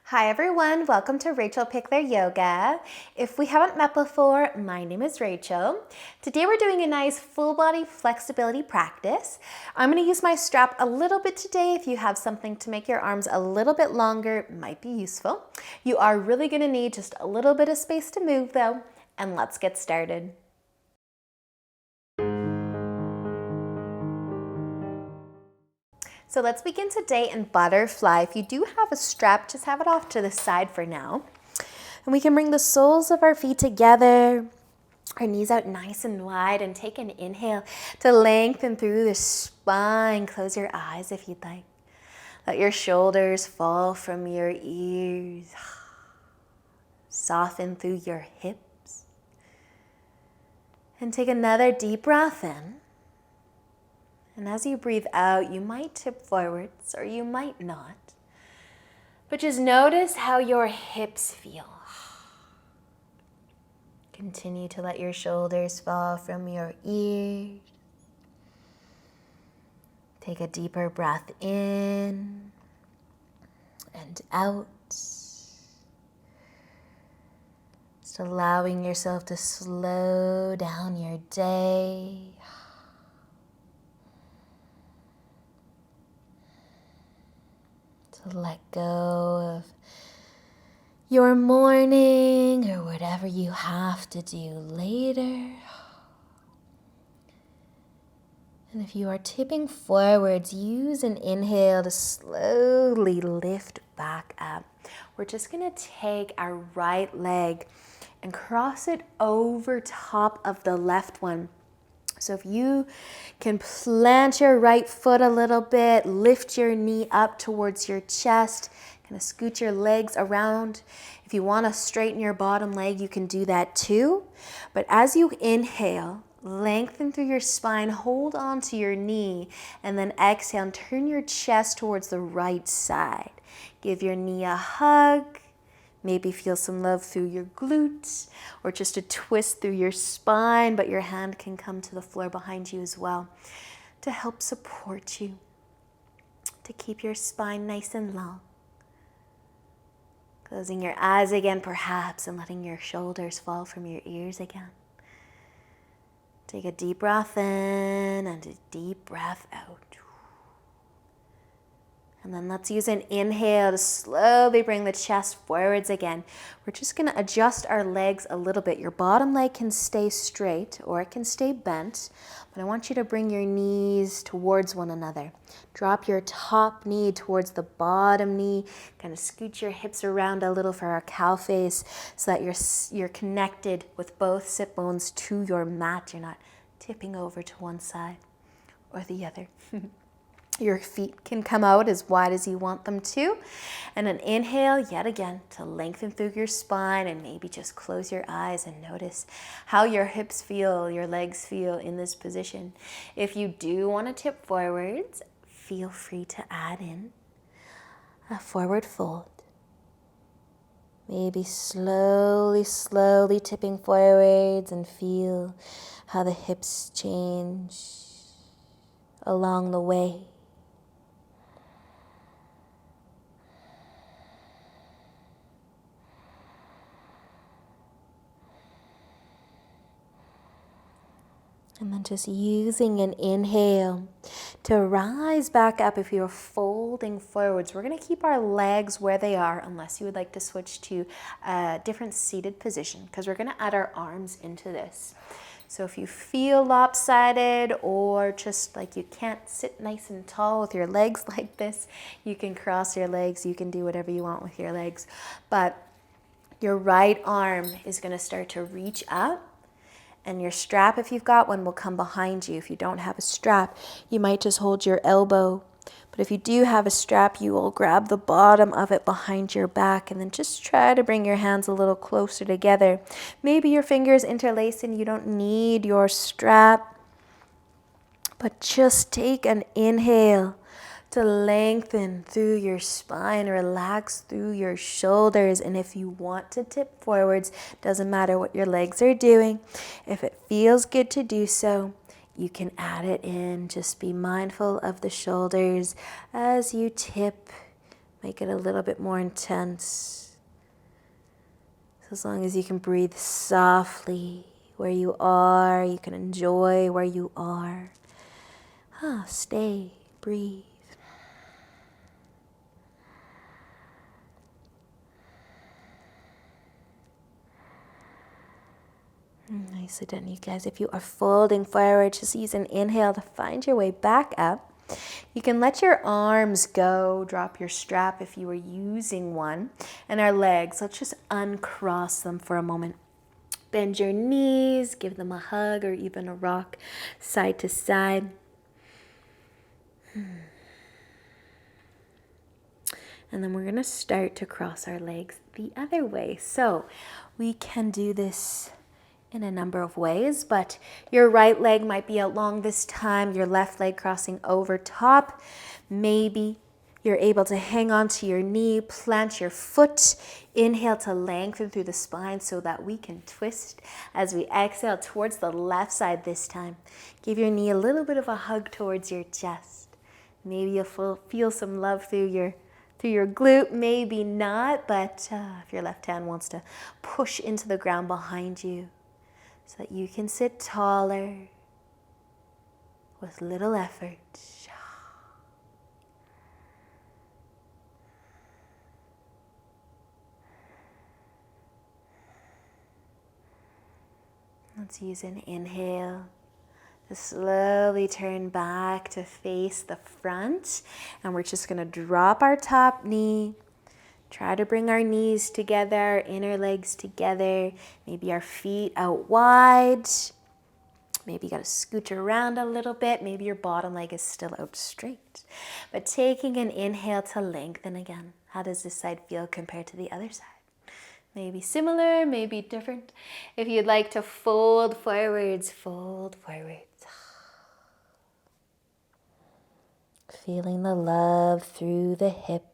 Hi everyone, welcome to Rachel Pichler Yoga. If we haven't met before, my name is Rachel. Today we're doing a nice full body flexibility practice. I'm going to use my strap a little bit today. If you have something to make your arms a little bit longer, it might be useful. You are really going to need just a little bit of space to move though, and let's get started. So let's begin today in butterfly. If you do have a strap, just have it off to the side for now. And we can bring the soles of our feet together, our knees out nice and wide, and take an inhale to lengthen through the spine. Close your eyes if you'd like. Let your shoulders fall from your ears. Soften through your hips. And take another deep breath in. And as you breathe out, you might tip forwards or you might not. But just notice how your hips feel. Continue to let your shoulders fall from your ears. Take a deeper breath in and out. Just allowing yourself to slow down your day. To let go of your morning or whatever you have to do later. And if you are tipping forwards, use an inhale to slowly lift back up. We're just going to take our right leg and cross it over top of the left one. So if you can plant your right foot a little bit, lift your knee up towards your chest, kind of scoot your legs around. If you want to straighten your bottom leg, you can do that too. But as you inhale, lengthen through your spine, hold on to your knee, and then exhale and turn your chest towards the right side. Give your knee a hug. Maybe feel some love through your glutes or just a twist through your spine, but your hand can come to the floor behind you as well to help support you, to keep your spine nice and long. Closing your eyes again perhaps and letting your shoulders fall from your ears again. Take a deep breath in and a deep breath out. And then let's use an inhale to slowly bring the chest forwards again. We're just going to adjust our legs a little bit. Your bottom leg can stay straight or it can stay bent, but I want you to bring your knees towards one another. Drop your top knee towards the bottom knee. Kind of scoot your hips around a little for our cow face so that you're connected with both sit bones to your mat. You're not tipping over to one side or the other. Your feet can come out as wide as you want them to. And an inhale yet again to lengthen through your spine and maybe just close your eyes and notice how your hips feel, your legs feel in this position. If you do want to tip forwards, feel free to add in a forward fold. Maybe slowly tipping forwards and feel how the hips change along the way. And then just using an inhale to rise back up. If you're folding forwards, we're going to keep our legs where they are unless you would like to switch to a different seated position because we're going to add our arms into this. So if you feel lopsided or just like you can't sit nice and tall with your legs like this, you can cross your legs. You can do whatever you want with your legs. But your right arm is going to start to reach up. And your strap, if you've got one, will come behind you. If you don't have a strap, you might just hold your elbow. But if you do have a strap, you will grab the bottom of it behind your back and then just try to bring your hands a little closer together. Maybe your fingers interlace and you don't need your strap. But just take an inhale to lengthen through your spine, relax through your shoulders. And if you want to tip forwards, doesn't matter what your legs are doing. If it feels good to do so, you can add it in. Just be mindful of the shoulders as you tip Make it a little bit more intense. So as long as you can breathe softly where you are, you can enjoy where you are. Stay, breathe. Nicely done, you guys. If you are folding forward, just use an inhale to find your way back up. You can let your arms go, drop your strap if you were using one, and our legs, let's just uncross them for a moment. Bend your knees, give them a hug or even a rock side to side. And then we're going to start to cross our legs the other way. So we can do this in a number of ways, but your right leg might be out long this time, your left leg crossing over top. Maybe you're able to hang on to your knee, plant your foot, inhale to lengthen through the spine so that we can twist as we exhale towards the left side this time. Give your knee a little bit of a hug towards your chest. Maybe you'll feel some love through your glute, maybe not, but if your left hand wants to push into the ground behind you so that you can sit taller with little effort. Let's use an inhale to slowly turn back to face the front. And we're just going to drop our top knee. Try to bring our knees together, inner legs together. Maybe our feet out wide. Maybe you got to scooch around a little bit. Maybe your bottom leg is still out straight. But taking an inhale to lengthen again. How does this side feel compared to the other side? Maybe similar, maybe different. If you'd like to fold forwards, fold forwards. Feeling the love through the hips.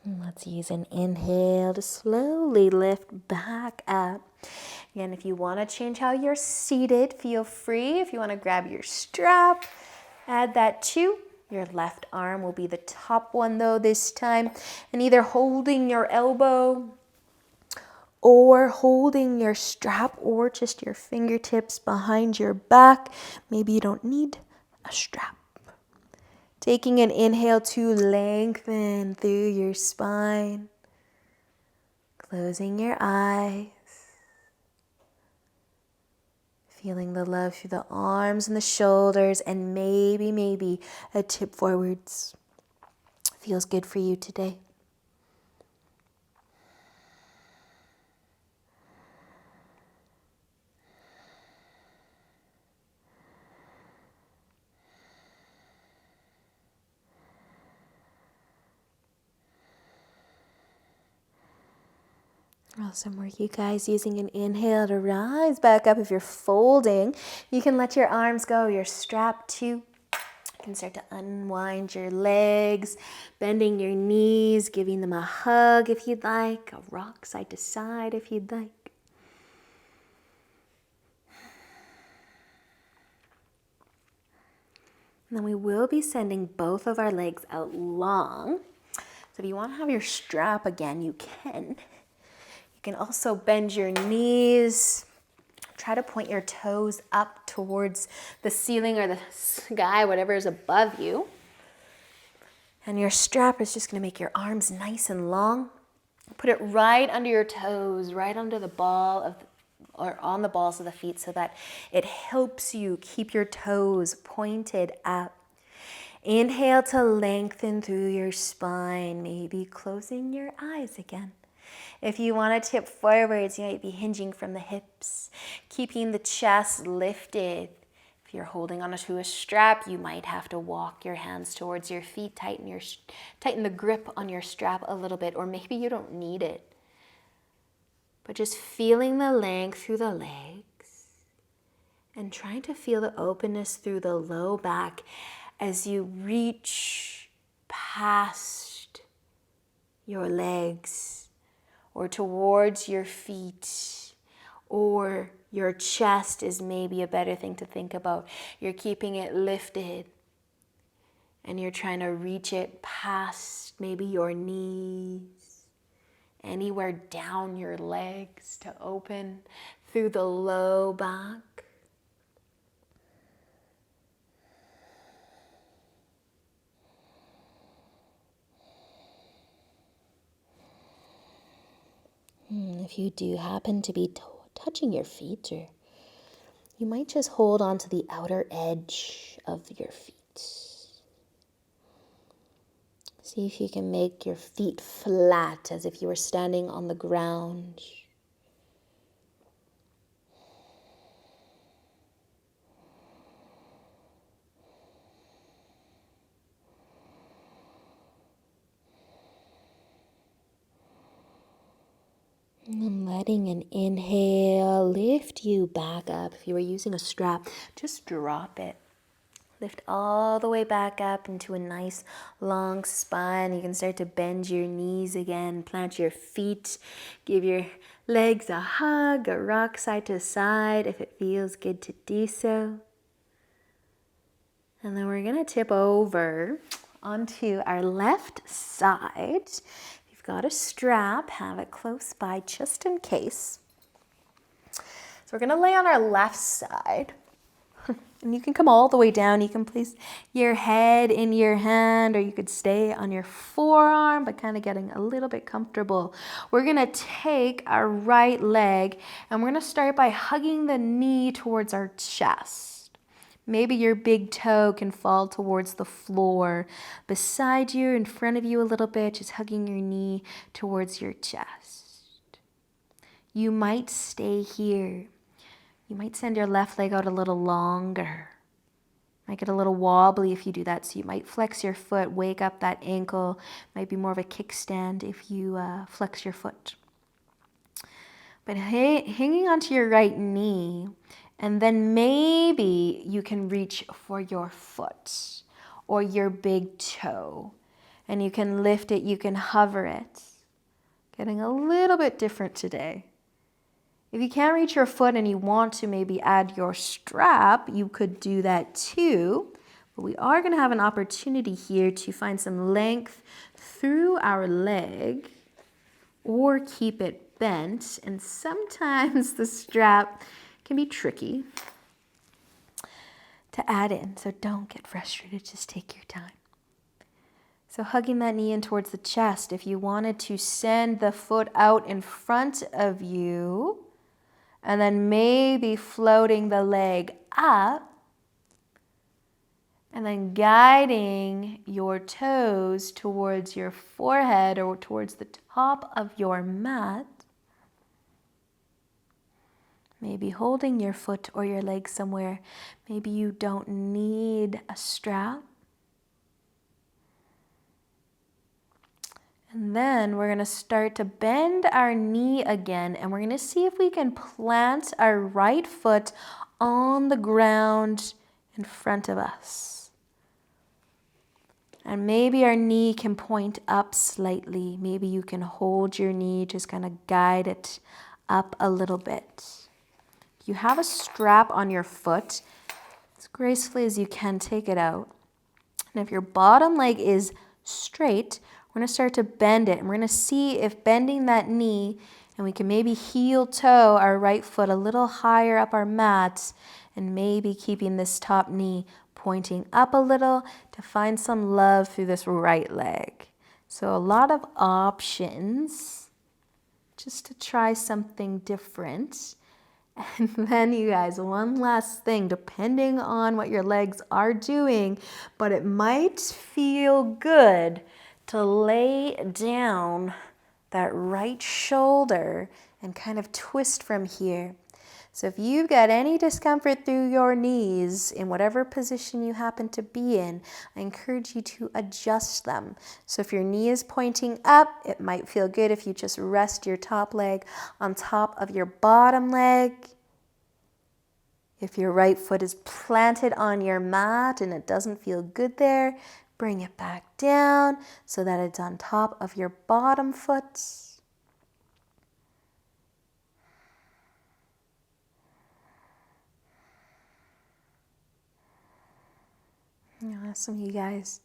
And let's use an inhale to slowly lift back up. Again, if you want to change how you're seated, feel free. If you want to grab your strap, add that too. Your left arm will be the top one though this time. And either holding your elbow or holding your strap or just your fingertips behind your back. Maybe you don't need a strap. Taking an inhale to lengthen through your spine. Closing your eyes. Feeling the love through the arms and the shoulders, and maybe a tip forwards. Feels good for you today. Awesome work, you guys. Using an inhale to rise back up. If you're folding, you can let your arms go. Your strap too. You can start to unwind your legs, bending your knees, giving them a hug if you'd like, a rock side to side if you'd like. And then we will be sending both of our legs out long. So if you want to have your strap again, you can. You can also bend your knees. Try to point your toes up towards the ceiling or the sky, whatever is above you. And your strap is just going to make your arms nice and long. Put it right under your toes, right under the ball of, or on the balls of the feet so that it helps you keep your toes pointed up. Inhale to lengthen through your spine, maybe closing your eyes again. If you want to tip forwards, you might be hinging from the hips, keeping the chest lifted. If you're holding onto a strap, you might have to walk your hands towards your feet, tighten the grip on your strap a little bit, or maybe you don't need it. But just feeling the length through the legs and trying to feel the openness through the low back as you reach past your legs, or towards your feet, or your chest is maybe a better thing to think about. You're keeping it lifted and you're trying to reach it past maybe your knees, anywhere down your legs to open through the low back. If you do happen to be touching your feet, or you might just hold on to the outer edge of your feet. See if you can make your feet flat as if you were standing on the ground. And letting an inhale lift you back up. If you were using a strap, just drop it. Lift all the way back up into a nice long spine. You can start to bend your knees again, plant your feet, give your legs a hug, a rock side to side if it feels good to do so. And then we're going to tip over onto our left side. Got a strap, have it close by just in case. So we're gonna lay on our left side. And you can come all the way down. You can place your head in your hand, or you could stay on your forearm, but kind of getting a little bit comfortable. We're gonna take our right leg and we're gonna start by hugging the knee towards our chest. Maybe your big toe can fall towards the floor beside you, in front of you a little bit, just hugging your knee towards your chest. You might stay here. You might send your left leg out a little longer. Might get a little wobbly if you do that, so you might flex your foot, wake up that ankle. Might be more of a kickstand if you flex your foot. But hanging onto your right knee, and then maybe you can reach for your foot or your big toe. And you can lift it, you can hover it. Getting a little bit different today. If you can't reach your foot and you want to maybe add your strap, you could do that too. But we are going to have an opportunity here to find some length through our leg or keep it bent. And sometimes the strap can be tricky to add in, so don't get frustrated, just take your time. So hugging that knee in towards the chest. If you wanted to send the foot out in front of you, and then maybe floating the leg up, and then guiding your toes towards your forehead or towards the top of your mat, maybe holding your foot or your leg somewhere. Maybe you don't need a strap. And then we're going to start to bend our knee again, and we're going to see if we can plant our right foot on the ground in front of us. And maybe our knee can point up slightly. Maybe you can hold your knee, just kind of guide it up a little bit. You have a strap on your foot, as gracefully as you can, take it out. And if your bottom leg is straight, we're going to start to bend it. And we're going to see if bending that knee, and we can maybe heel toe our right foot a little higher up our mat, and maybe keeping this top knee pointing up a little to find some love through this right leg. So a lot of options just to try something different. And then you guys, one last thing, depending on what your legs are doing, but it might feel good to lay down that right shoulder and kind of twist from here. So if you've got any discomfort through your knees in whatever position you happen to be in, I encourage you to adjust them. So if your knee is pointing up, it might feel good if you just rest your top leg on top of your bottom leg. If your right foot is planted on your mat and it doesn't feel good there, Bring it back down so that it's on top of your bottom foot. Awesome, you guys.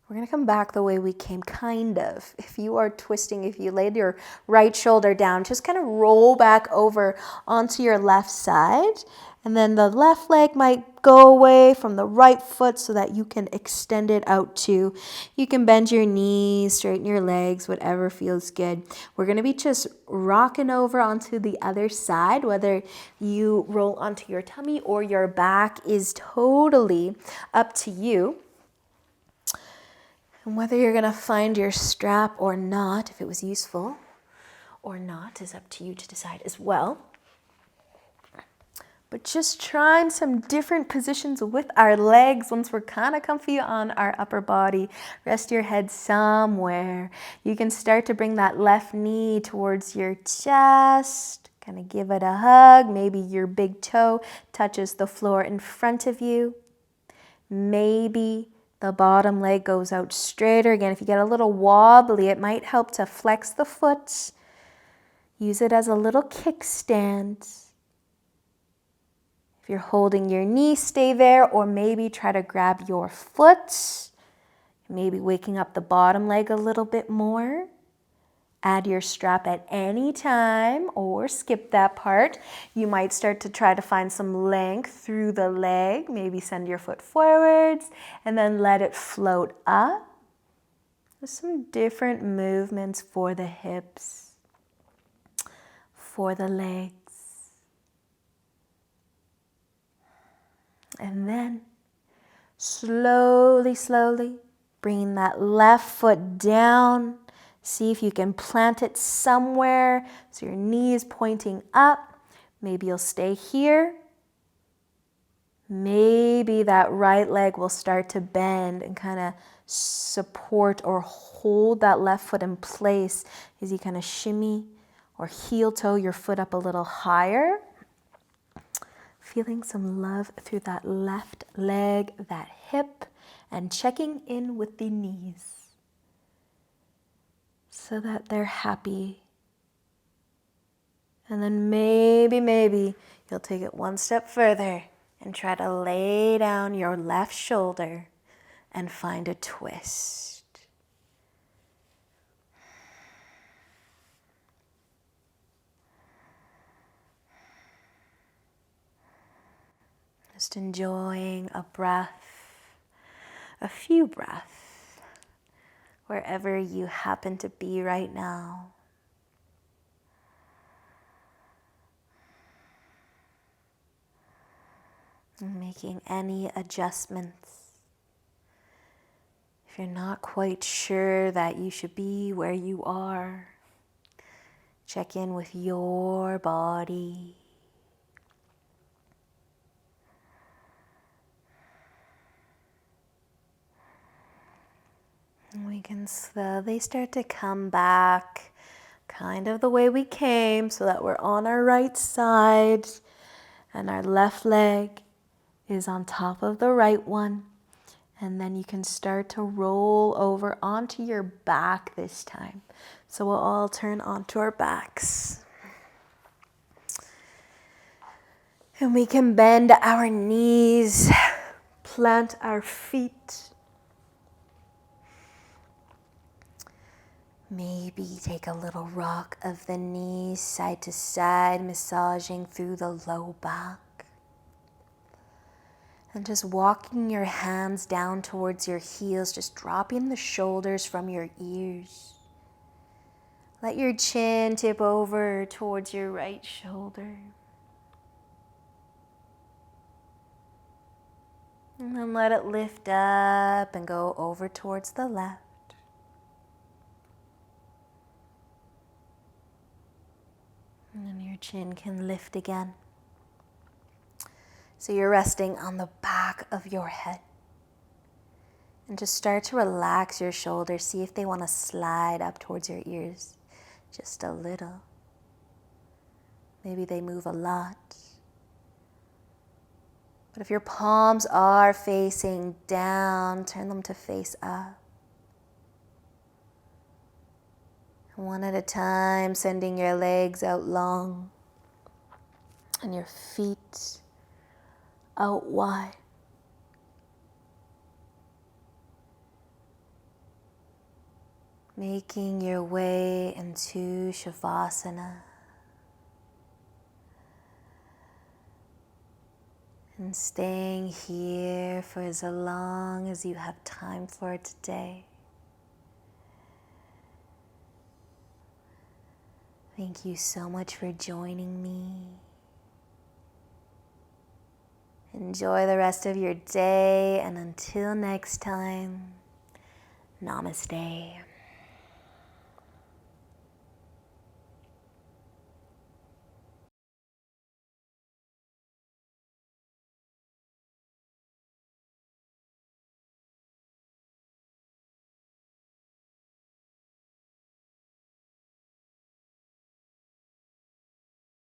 We're going to come back the way we came, kind of. If you are twisting, if you laid your right shoulder down, just kind of roll back over onto your left side. And then the left leg might go away from the right foot so that you can extend it out too. You can bend your knees, straighten your legs, whatever feels good. We're going to be just rocking over onto the other side. Whether you roll onto your tummy or your back is totally up to you. And whether you're going to find your strap or not, if it was useful or not, is up to you to decide as well. But just trying some different positions with our legs once we're kind of comfy on our upper body. Rest your head somewhere. You can start to bring that left knee towards your chest. Kind of give it a hug. Maybe your big toe touches the floor in front of you. Maybe the bottom leg goes out straighter. Again, if you get a little wobbly, it might help to flex the foot. Use it as a little kickstand. If you're holding your knee, stay there, or maybe try to grab your foot. Maybe waking up the bottom leg a little bit more. Add your strap at any time or skip that part. You might start to try to find some length through the leg. Maybe send your foot forwards and then let it float up. There's some different movements for the hips, for the legs. And then slowly, slowly bringing that left foot down. See if you can plant it somewhere so your knee is pointing up. Maybe you'll stay here. Maybe that right leg will start to bend and kind of support or hold that left foot in place as you kind of shimmy or heel toe your foot up a little higher. Feeling some love through that left leg, that hip, and checking in with the knees so that they're happy. And then maybe you'll take it one step further and try to lay down your left shoulder and find a twist. Just enjoying a breath, a few breaths, wherever you happen to be right now. And making any adjustments. If you're not quite sure that you should be where you are, check in with your body. And we can slowly start to come back kind of the way we came so that we're on our right side and our left leg is on top of the right one. And then you can start to roll over onto your back this time. So we'll all turn onto our backs. And we can bend our knees, plant our feet. Maybe take a little rock of the knees side to side, massaging through the low back. And just walking your hands down towards your heels, just dropping the shoulders from your ears. Let your chin tip over towards your right shoulder. And then let it lift up and go over towards the left. And then your chin can lift again. So you're resting on the back of your head. And just start to relax your shoulders. See if they want to slide up towards your ears just a little. Maybe they move a lot. But if your palms are facing down, turn them to face up. One at a time, sending your legs out long and your feet out wide. Making your way into Shavasana. And staying here for as long as you have time for today. Thank you so much for joining me. Enjoy the rest of your day, and until next time, namaste.